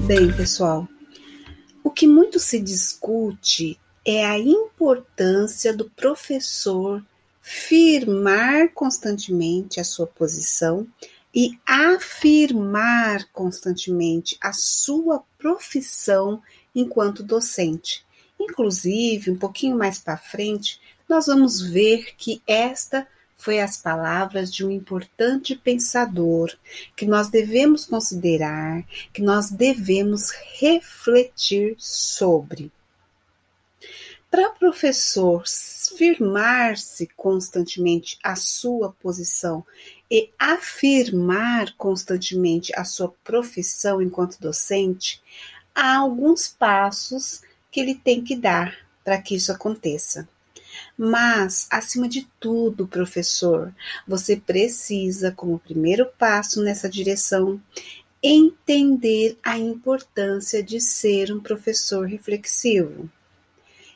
Bem, pessoal, o que muito se discute é a importância do professor firmar constantemente a sua posição e afirmar constantemente a sua profissão enquanto docente. Inclusive, um pouquinho mais para frente, nós vamos ver que esta foi as palavras de um importante pensador que nós devemos considerar, que nós devemos refletir sobre. Para o professor firmar-se constantemente a sua posição e afirmar constantemente a sua profissão enquanto docente, há alguns passos que ele tem que dar para que isso aconteça. Mas, acima de tudo, professor, você precisa, como primeiro passo nessa direção, entender a importância de ser um professor reflexivo.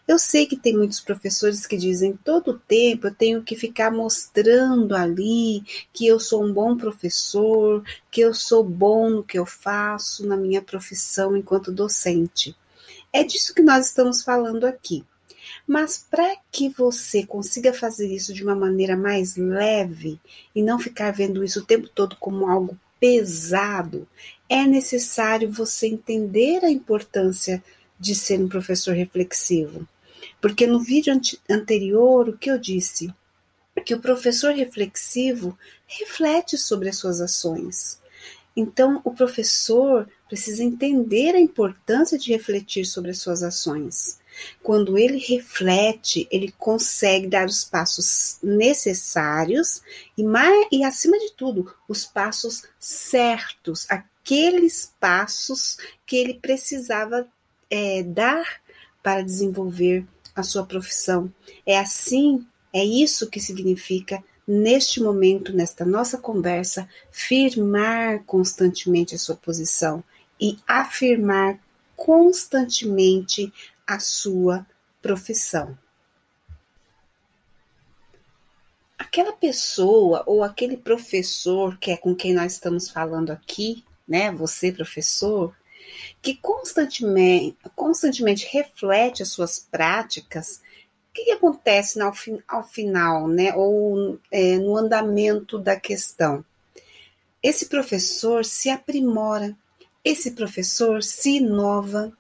Eu sei que tem muitos professores que dizem todo o tempo eu tenho que ficar mostrando ali que eu sou um bom professor, que eu sou bom no que eu faço na minha profissão enquanto docente. É disso que nós estamos falando aqui. Mas para que você consiga fazer isso de uma maneira mais leve e não ficar vendo isso o tempo todo como algo pesado, é necessário você entender a importância de ser um professor reflexivo. Porque no vídeo anterior, o que eu disse? Que o professor reflexivo reflete sobre as suas ações. Então, o professor precisa entender a importância de refletir sobre as suas ações. Quando ele reflete, ele consegue dar os passos necessários e acima de tudo, os passos certos, aqueles passos que ele precisava dar para desenvolver a sua profissão. É isso que significa, neste momento, nesta nossa conversa, firmar constantemente a sua posição e afirmar constantemente a sua profissão. Aquela pessoa ou aquele professor que é com quem nós estamos falando aqui, né? Você, professor, que constantemente reflete as suas práticas, o que acontece ao final, né? Ou no andamento da questão? Esse professor se aprimora, esse professor se inova,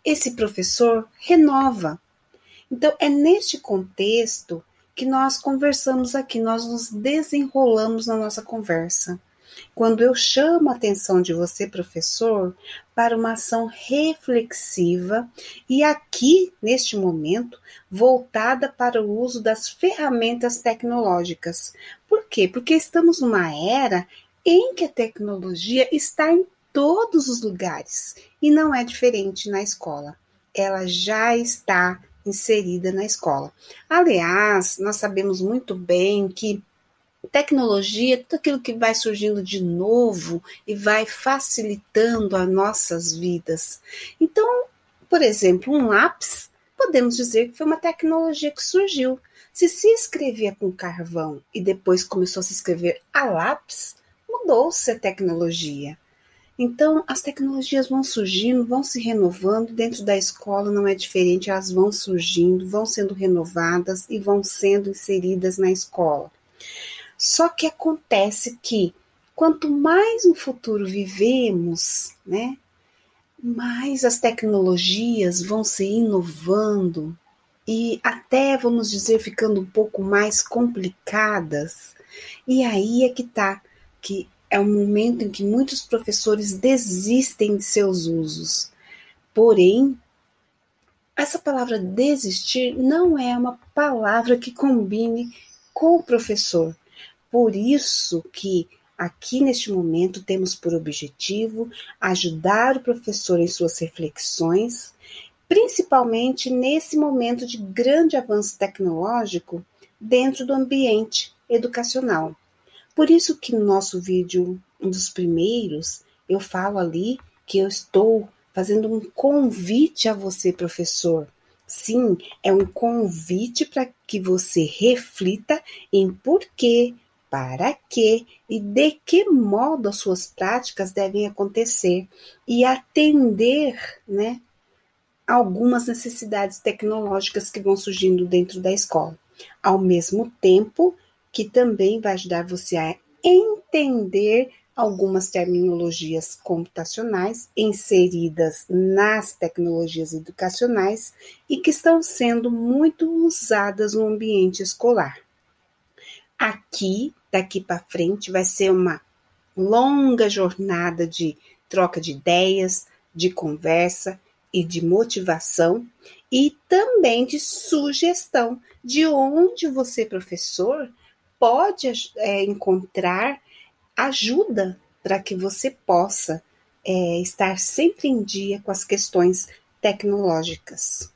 esse professor renova. Então, é neste contexto que nós conversamos aqui, nós nos desenrolamos na nossa conversa. Quando eu chamo a atenção de você, professor, para uma ação reflexiva e aqui, neste momento, voltada para o uso das ferramentas tecnológicas. Por quê? Porque estamos numa era em que a tecnologia está em todos os lugares e não é diferente na escola. Ela já está inserida na escola. Aliás, nós sabemos muito bem que tecnologia, tudo aquilo que vai surgindo de novo e vai facilitando as nossas vidas. Então, por exemplo, um lápis, podemos dizer que foi uma tecnologia que surgiu. Se escrevia com carvão e depois começou a se escrever a lápis, mudou-se a tecnologia. Então, as tecnologias vão surgindo, vão se renovando, dentro da escola não é diferente, elas vão surgindo, vão sendo renovadas e vão sendo inseridas na escola. Só que acontece que quanto mais no futuro vivemos, né, mais as tecnologias vão se inovando e até, vamos dizer, ficando um pouco mais complicadas. E aí é que tá, que é um momento em que muitos professores desistem de seus usos. Porém, essa palavra desistir não é uma palavra que combine com o professor. Por isso que aqui neste momento temos por objetivo ajudar o professor em suas reflexões, principalmente nesse momento de grande avanço tecnológico dentro do ambiente educacional. Por isso que no nosso vídeo, um dos primeiros, eu falo ali que eu estou fazendo um convite a você, professor. Sim, é um convite para que você reflita em por que para que e de que modo as suas práticas devem acontecer e atender, né, algumas necessidades tecnológicas que vão surgindo dentro da escola, ao mesmo tempo que também vai ajudar você a entender algumas terminologias computacionais inseridas nas tecnologias educacionais e que estão sendo muito usadas no ambiente escolar. Aqui, daqui para frente, vai ser uma longa jornada de troca de ideias, de conversa e de motivação e também de sugestão de onde você, professor, pode encontrar ajuda para que você possa estar sempre em dia com as questões tecnológicas.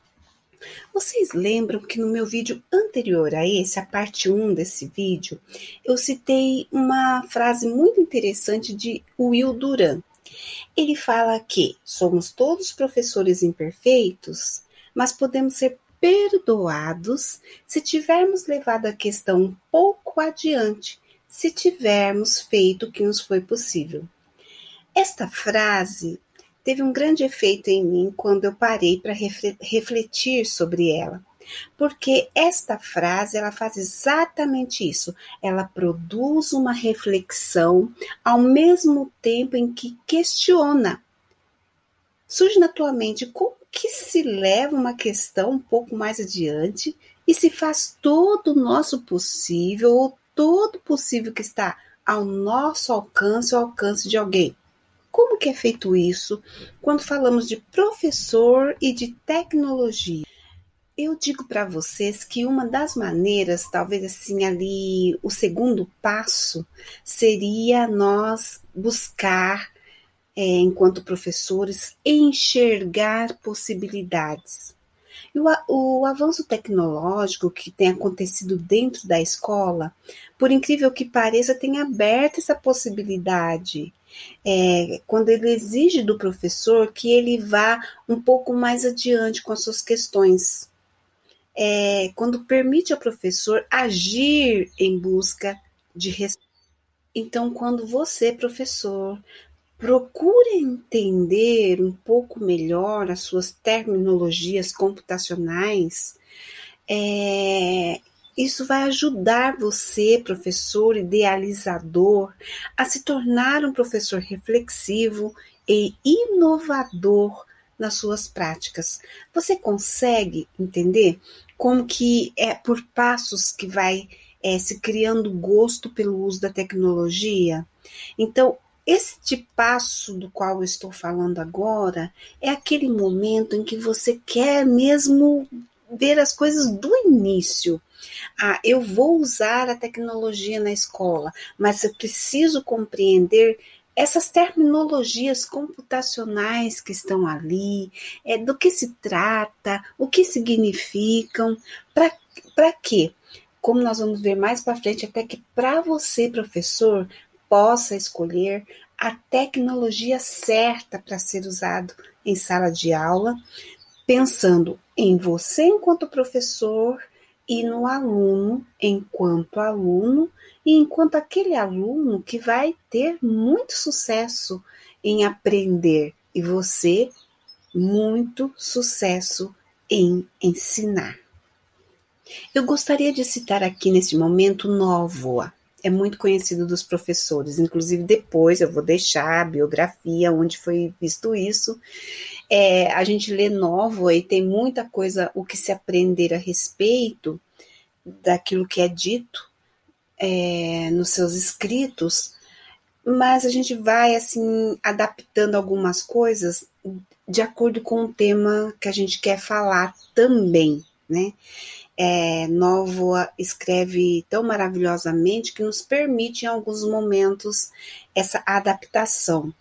Vocês lembram que no meu vídeo anterior a esse, a parte 1 desse vídeo, eu citei uma frase muito interessante de Will Durant. Ele fala que somos todos professores imperfeitos, mas podemos ser perdoados se tivermos levado a questão um pouco adiante, se tivermos feito o que nos foi possível. Esta frase teve um grande efeito em mim quando eu parei para refletir sobre ela. Porque esta frase, ela faz exatamente isso. Ela produz uma reflexão ao mesmo tempo em que questiona. Surge na tua mente como que se leva uma questão um pouco mais adiante e se faz todo o nosso possível, ou todo o possível que está ao nosso alcance, ao alcance de alguém. Como que é feito isso quando falamos de professor e de tecnologia? Eu digo para vocês que uma das maneiras, talvez assim ali, o segundo passo, seria nós buscar, enquanto professores, enxergar possibilidades. E o avanço tecnológico que tem acontecido dentro da escola, por incrível que pareça, tem aberto essa possibilidade. Quando ele exige do professor que ele vá um pouco mais adiante com as suas questões. Quando permite ao professor agir em busca de resposta. Então, quando você, professor, procura entender um pouco melhor as suas terminologias computacionais, isso vai ajudar você, professor idealizador, a se tornar um professor reflexivo e inovador nas suas práticas. Você consegue entender como que é por passos que vai se criando gosto pelo uso da tecnologia? Então, este passo do qual eu estou falando agora é aquele momento em que você quer mesmo ver as coisas do início. Eu vou usar a tecnologia na escola, mas eu preciso compreender essas terminologias computacionais que estão ali, do que se trata, o que significam, para quê? Como nós vamos ver mais para frente, até que para você, professor, possa escolher a tecnologia certa para ser usado em sala de aula, pensando em você enquanto professor e no aluno enquanto aluno e enquanto aquele aluno que vai ter muito sucesso em aprender e você muito sucesso em ensinar. Eu gostaria de citar aqui nesse momento Novoa. É muito conhecido dos professores, inclusive depois eu vou deixar a biografia onde foi visto isso. A gente lê Novoa e tem muita coisa o que se aprender a respeito daquilo que é dito nos seus escritos, mas a gente vai assim adaptando algumas coisas de acordo com o tema que a gente quer falar também, né? Novoa escreve tão maravilhosamente que nos permite em alguns momentos essa adaptação.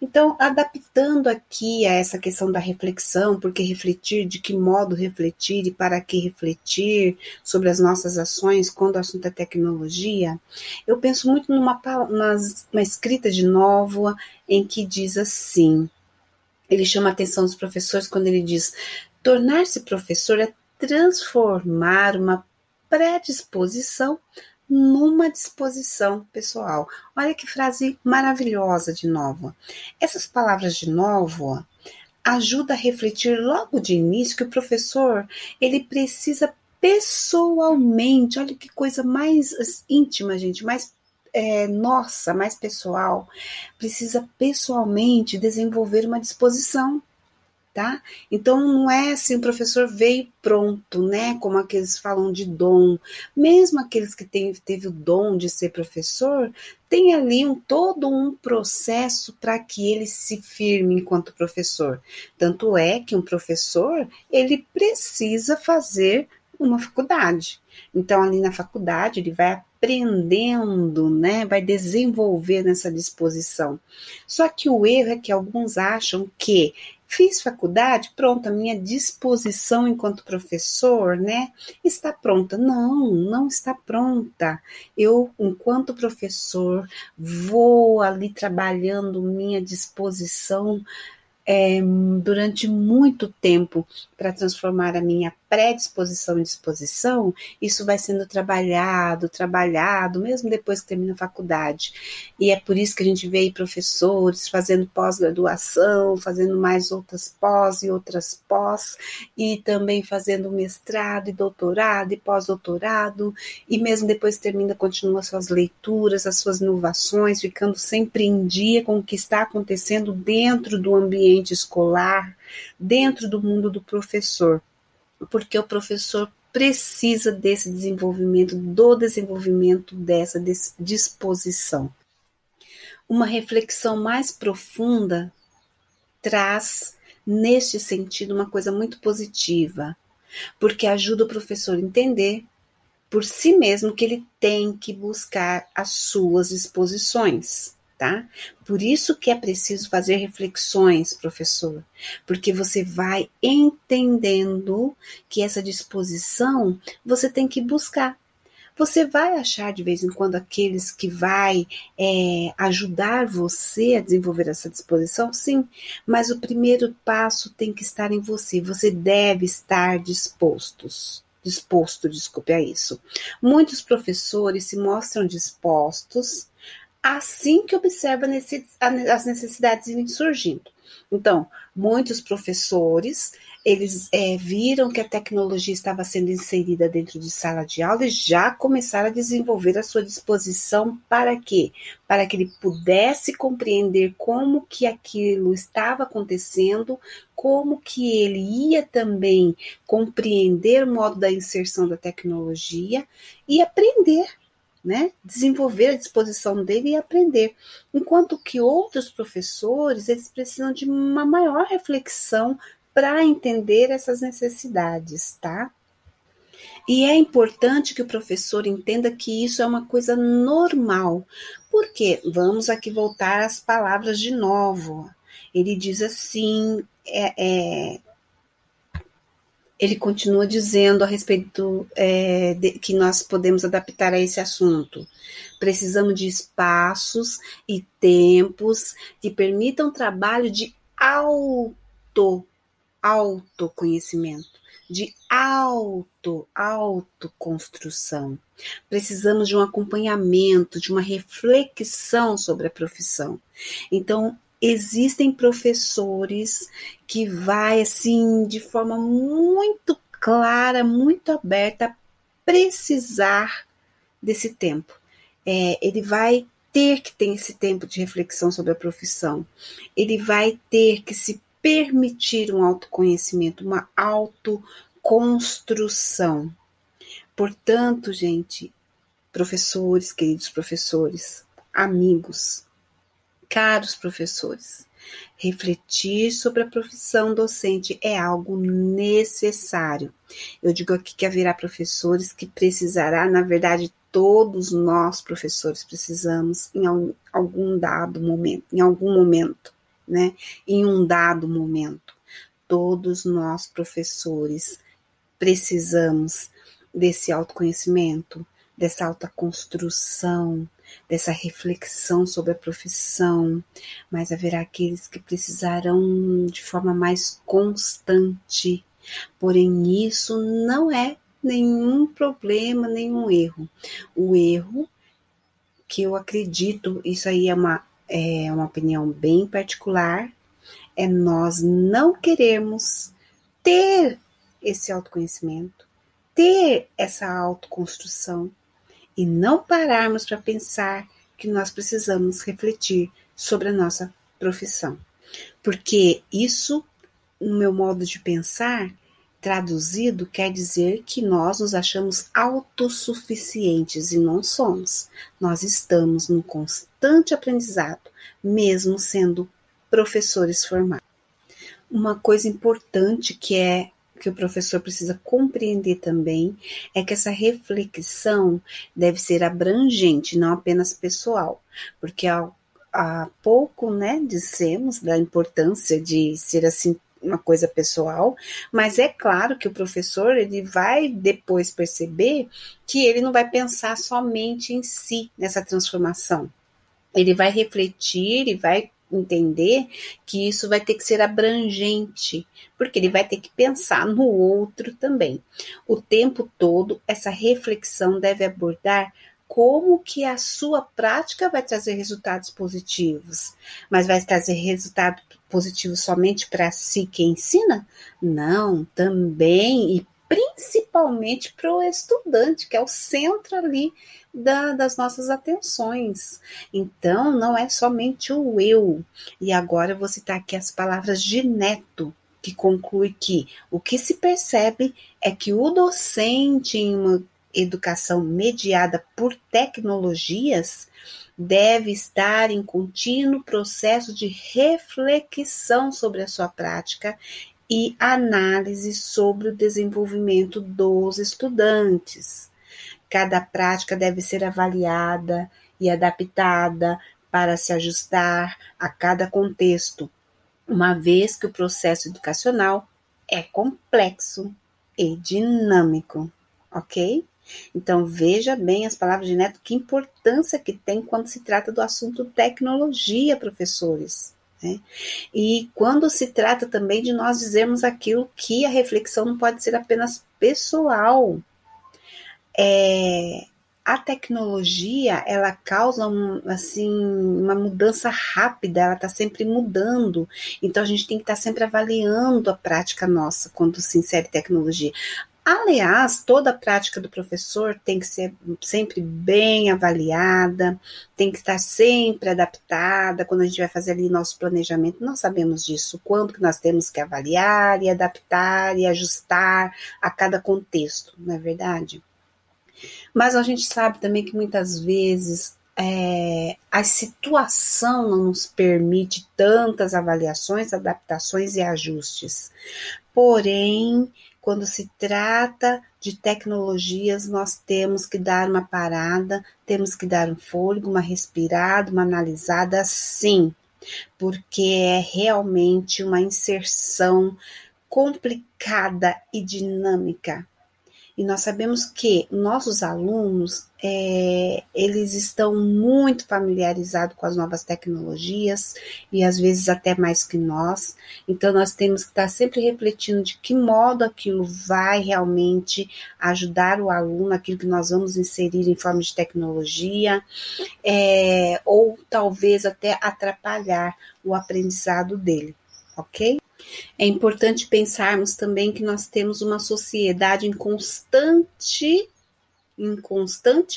Então, adaptando aqui a essa questão da reflexão, porque refletir, de que modo refletir e para que refletir sobre as nossas ações quando o assunto é tecnologia, eu penso muito numa escrita de Novoa em que diz assim, ele chama a atenção dos professores quando ele diz: tornar-se professor é transformar uma predisposição numa disposição pessoal. Olha que frase maravilhosa de Novo. Essas palavras de Novo ajuda a refletir logo de início que o professor, ele precisa pessoalmente, olha que coisa mais íntima, gente, mais nossa, mais pessoal, precisa pessoalmente desenvolver uma disposição, tá? Então não é assim, o professor veio pronto, né? Como aqueles falam de dom. Mesmo aqueles que teve o dom de ser professor, tem ali todo um processo para que ele se firme enquanto professor. Tanto é que um professor, ele precisa fazer uma faculdade. Então, ali na faculdade, ele vai aprendendo, né? Vai desenvolver nessa disposição. Só que o erro é que alguns acham que fiz faculdade, pronto, a minha disposição enquanto professor, né, está pronta. Não, não está pronta. Eu, enquanto professor, vou ali trabalhando minha disposição durante muito tempo para transformar a minha predisposição em disposição. Isso vai sendo trabalhado, mesmo depois que termina a faculdade. E é por isso que a gente vê aí professores fazendo pós-graduação, fazendo mais outras pós e outras pós, e também fazendo mestrado e doutorado e pós-doutorado, e mesmo depois que termina, continua suas leituras, as suas inovações, ficando sempre em dia com o que está acontecendo dentro do ambiente escolar, dentro do mundo do professor, porque o professor precisa desse desenvolvimento, do desenvolvimento dessa disposição. Uma reflexão mais profunda traz, neste sentido, uma coisa muito positiva, porque ajuda o professor a entender por si mesmo que ele tem que buscar as suas disposições. Tá? Por isso que é preciso fazer reflexões, professor, porque você vai entendendo que essa disposição você tem que buscar. Você vai achar de vez em quando aqueles que vai ajudar você a desenvolver essa disposição, sim, mas o primeiro passo tem que estar em você. Você deve estar disposto, desculpe, a isso. Muitos professores se mostram dispostos assim que observa as necessidades irem surgindo. Então, muitos professores, eles viram que a tecnologia estava sendo inserida dentro de sala de aula e já começaram a desenvolver a sua disposição para quê? Para que ele pudesse compreender como que aquilo estava acontecendo, como que ele ia também compreender o modo da inserção da tecnologia e aprender, né? Desenvolver a disposição dele e aprender. Enquanto que outros professores, eles precisam de uma maior reflexão para entender essas necessidades, tá? E é importante que o professor entenda que isso é uma coisa normal. Por quê? Vamos aqui voltar às palavras de novo. Ele diz assim, ele continua dizendo a respeito que nós podemos adaptar a esse assunto. Precisamos de espaços e tempos que permitam trabalho de autoconhecimento, de autoconstrução. Precisamos de um acompanhamento, de uma reflexão sobre a profissão. Então, existem professores que vai assim de forma muito clara, muito aberta, precisar desse tempo. Ele vai ter que ter esse tempo de reflexão sobre a profissão. Ele vai ter que se permitir um autoconhecimento, uma autoconstrução. Portanto, gente, professores, queridos professores, amigos, caros professores, refletir sobre a profissão docente é algo necessário. Eu digo aqui que haverá professores que precisará, na verdade, todos nós professores precisamos em algum dado momento, né? Em um dado momento, todos nós professores precisamos desse autoconhecimento, dessa autoconstrução, dessa reflexão sobre a profissão, mas haverá aqueles que precisarão de forma mais constante. Porém, isso não é nenhum problema, nenhum erro. O erro que eu acredito, isso aí é uma opinião bem particular, é nós não queremos ter esse autoconhecimento, ter essa autoconstrução e não pararmos para pensar que nós precisamos refletir sobre a nossa profissão. Porque isso, no meu modo de pensar, traduzido, quer dizer que nós nos achamos autossuficientes e não somos. Nós estamos num constante aprendizado, mesmo sendo professores formados. Uma coisa importante que o professor precisa compreender também é que essa reflexão deve ser abrangente, não apenas pessoal, porque há pouco, né, dissemos da importância de ser assim uma coisa pessoal, mas é claro que o professor ele vai depois perceber que ele não vai pensar somente em si nessa transformação. Ele vai refletir e vai entender que isso vai ter que ser abrangente, porque ele vai ter que pensar no outro também. O tempo todo, essa reflexão deve abordar como que a sua prática vai trazer resultados positivos, mas vai trazer resultado positivo somente para si que ensina? Não, também e principalmente para o estudante, que é o centro ali das nossas atenções. Então, não é somente o eu. E agora eu vou citar aqui as palavras de Neto, que conclui que o que se percebe é que o docente em uma educação mediada por tecnologias deve estar em contínuo processo de reflexão sobre a sua prática e análise sobre o desenvolvimento dos estudantes. Cada prática deve ser avaliada e adaptada para se ajustar a cada contexto, uma vez que o processo educacional é complexo e dinâmico, ok? Então, veja bem as palavras de Neto, que importância que tem quando se trata do assunto tecnologia, professores. Né? E quando se trata também de nós dizermos aquilo que a reflexão não pode ser apenas pessoal. A tecnologia, ela causa uma mudança rápida, ela está sempre mudando, então a gente tem que estar sempre avaliando a prática nossa quando se insere tecnologia. Aliás, toda a prática do professor tem que ser sempre bem avaliada, tem que estar sempre adaptada. Quando a gente vai fazer ali nosso planejamento, nós sabemos disso, quanto que nós temos que avaliar e adaptar e ajustar a cada contexto, não é verdade? Mas a gente sabe também que muitas vezes a situação não nos permite tantas avaliações, adaptações e ajustes. Porém, quando se trata de tecnologias, nós temos que dar uma parada, temos que dar um fôlego, uma respirada, uma analisada, sim, porque é realmente uma inserção complicada e dinâmica. E nós sabemos que nossos alunos, eles estão muito familiarizados com as novas tecnologias e às vezes até mais que nós. Então, nós temos que estar sempre refletindo de que modo aquilo vai realmente ajudar o aluno, aquilo que nós vamos inserir em forma de tecnologia, ou talvez até atrapalhar o aprendizado dele, ok? É importante pensarmos também que nós temos uma sociedade em constante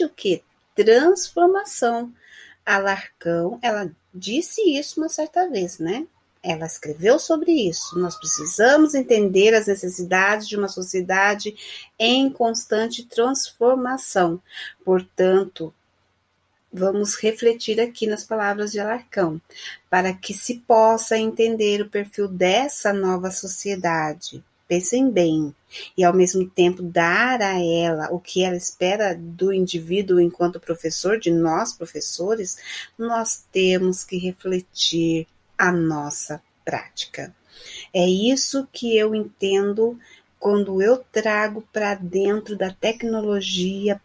o quê? Transformação. A Larcão, ela disse isso uma certa vez, né? Ela escreveu sobre isso. Nós precisamos entender as necessidades de uma sociedade em constante transformação. Portanto, vamos refletir aqui nas palavras de Alarcão, para que se possa entender o perfil dessa nova sociedade. Pensem bem, e ao mesmo tempo dar a ela o que ela espera do indivíduo enquanto professor, de nós professores, nós temos que refletir a nossa prática. É isso que eu entendo quando eu trago para dentro da tecnologia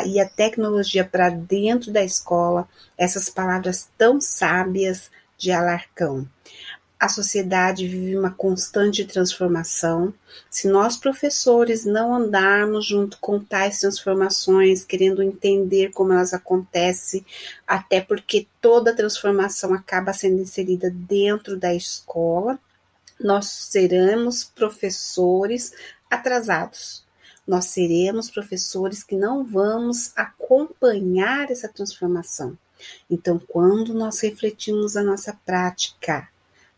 e a tecnologia para dentro da escola, essas palavras tão sábias de Alarcão. A sociedade vive uma constante transformação. Se nós, professores, não andarmos junto com tais transformações, querendo entender como elas acontecem, até porque toda transformação acaba sendo inserida dentro da escola, nós seremos professores atrasados. Nós seremos professores que não vamos acompanhar essa transformação. Então, quando nós refletimos a nossa prática,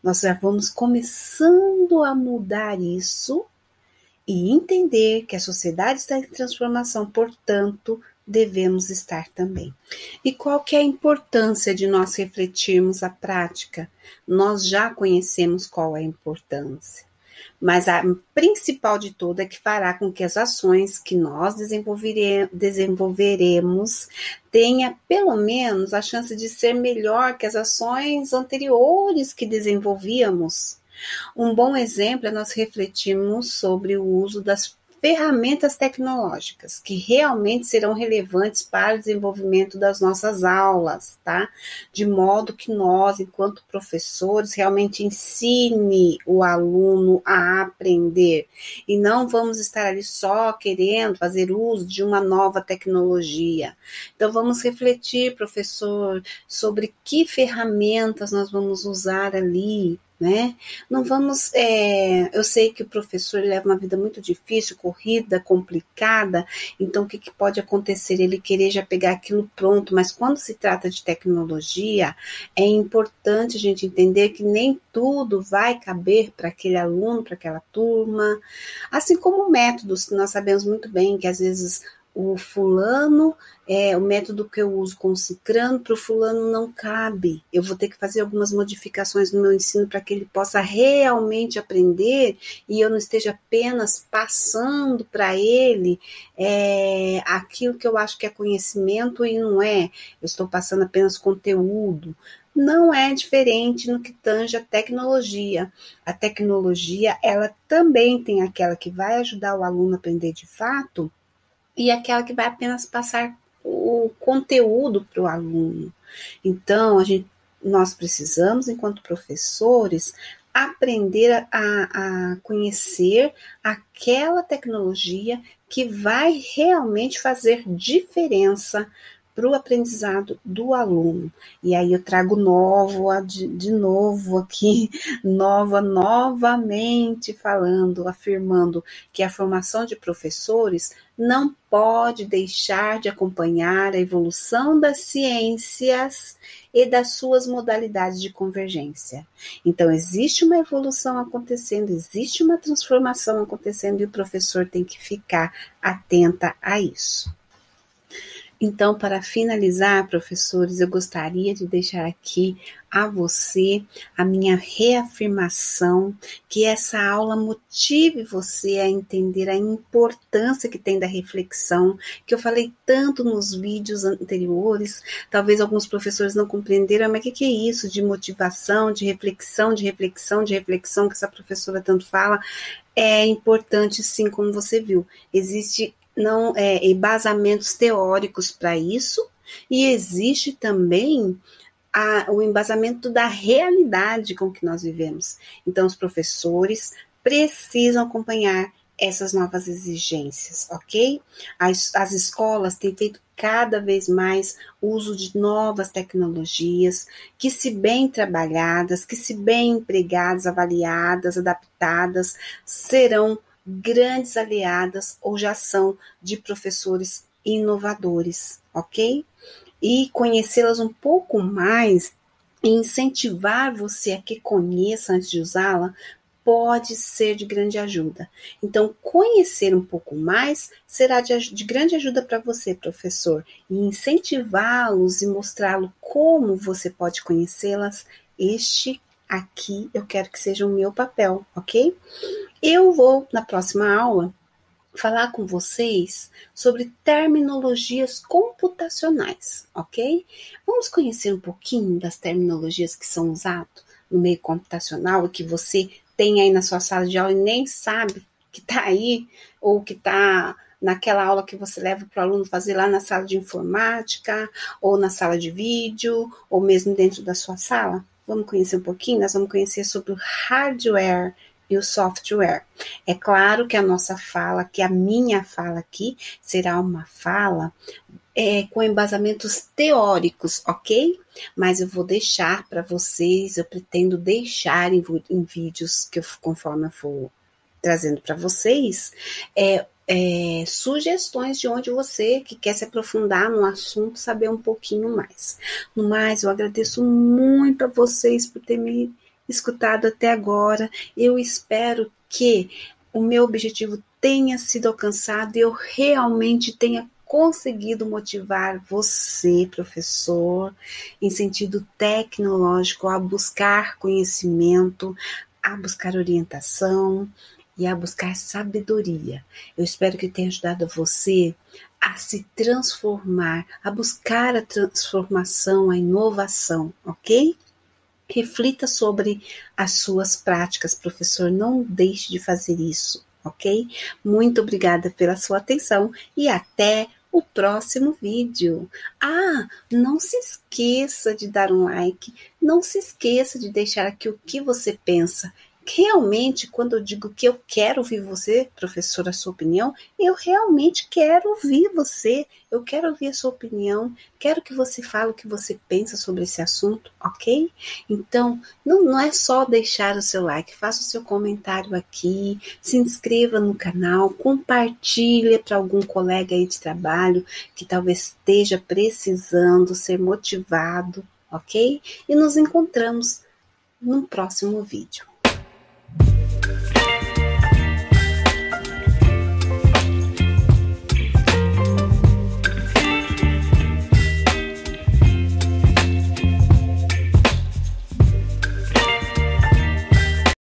nós já vamos começando a mudar isso e entender que a sociedade está em transformação, portanto, devemos estar também. E qual que é a importância de nós refletirmos a prática? Nós já conhecemos qual é a importância, mas a principal de todas é que fará com que as ações que nós desenvolveremos tenha pelo menos a chance de ser melhor que as ações anteriores que desenvolvíamos. Um bom exemplo é nós refletirmos sobre o uso das ferramentas tecnológicas que realmente serão relevantes para o desenvolvimento das nossas aulas, tá? De modo que nós, enquanto professores, realmente ensine o aluno a aprender e não vamos estar ali só querendo fazer uso de uma nova tecnologia. Então, vamos refletir, professor, sobre que ferramentas nós vamos usar ali, né? Não vamos, eu sei que o professor leva uma vida muito difícil, corrida, complicada, então o que pode acontecer? Ele querer já pegar aquilo pronto, mas quando se trata de tecnologia, é importante a gente entender que nem tudo vai caber para aquele aluno, para aquela turma, assim como métodos que nós sabemos muito bem que às vezes o fulano, o método que eu uso com o cicrano, para o fulano não cabe. Eu vou ter que fazer algumas modificações no meu ensino para que ele possa realmente aprender e eu não esteja apenas passando para ele aquilo que eu acho que é conhecimento e não é. Eu estou passando apenas conteúdo. Não é diferente no que tange a tecnologia. A tecnologia, ela também tem aquela que vai ajudar o aluno a aprender de fato, e aquela que vai apenas passar o conteúdo para o aluno. Então, nós precisamos, enquanto professores, aprender a conhecer aquela tecnologia que vai realmente fazer diferença para o aprendizado do aluno. E aí eu trago de novo aqui, novamente falando, afirmando que a formação de professores não pode deixar de acompanhar a evolução das ciências e das suas modalidades de convergência. Então, existe uma evolução acontecendo, existe uma transformação acontecendo e o professor tem que ficar atenta a isso. Então, para finalizar, professores, eu gostaria de deixar aqui a você a minha reafirmação, que essa aula motive você a entender a importância que tem da reflexão, que eu falei tanto nos vídeos anteriores, talvez alguns professores não compreenderam, mas o que é isso de motivação, de reflexão, que essa professora tanto fala? É importante, sim, como você viu, existe embasamentos teóricos para isso, e existe também o embasamento da realidade com que nós vivemos. Então, os professores precisam acompanhar essas novas exigências, ok? As escolas têm feito cada vez mais uso de novas tecnologias, que se bem trabalhadas, que se bem empregadas, avaliadas, adaptadas, serão grandes aliadas ou já são de professores inovadores, ok? E conhecê-las um pouco mais e incentivar você a que conheça antes de usá-la pode ser de grande ajuda. Então, conhecer um pouco mais será de grande ajuda para você, professor, e incentivá-los e mostrá-lo como você pode conhecê-las. Este aqui eu quero que seja o meu papel, ok? Eu vou, na próxima aula, falar com vocês sobre terminologias computacionais, ok? Vamos conhecer um pouquinho das terminologias que são usadas no meio computacional e que você tem aí na sua sala de aula e nem sabe que está aí, ou que está naquela aula que você leva para o aluno fazer lá na sala de informática, ou na sala de vídeo, ou mesmo dentro da sua sala. vamos conhecer um pouquinho, nós vamos conhecer sobre o hardware e o software. É claro que a nossa fala, que a minha fala aqui, será uma fala com embasamentos teóricos, ok? Mas eu vou deixar para vocês, eu pretendo deixar em vídeos que conforme eu for trazendo para vocês, sugestões de onde você que quer se aprofundar no assunto, saber um pouquinho mais. No mais, eu agradeço muito a vocês por ter me escutado até agora. Eu espero que o meu objetivo tenha sido alcançado e eu realmente tenha conseguido motivar você, professor, em sentido tecnológico, a buscar conhecimento, a buscar orientação e a buscar sabedoria. Eu espero que tenha ajudado você a se transformar, a buscar a transformação, a inovação, ok? Reflita sobre as suas práticas, professor. Não deixe de fazer isso, ok? Muito obrigada pela sua atenção e até o próximo vídeo. Não se esqueça de dar um like, não se esqueça de deixar aqui o que você pensa. Realmente, quando eu digo que eu quero ouvir você, professor, a sua opinião, eu realmente quero ouvir você, eu quero ouvir a sua opinião, quero que você fale o que você pensa sobre esse assunto, ok? Então, não é só deixar o seu like, faça o seu comentário aqui, se inscreva no canal, compartilhe para algum colega aí de trabalho que talvez esteja precisando ser motivado, ok? E nos encontramos no próximo vídeo.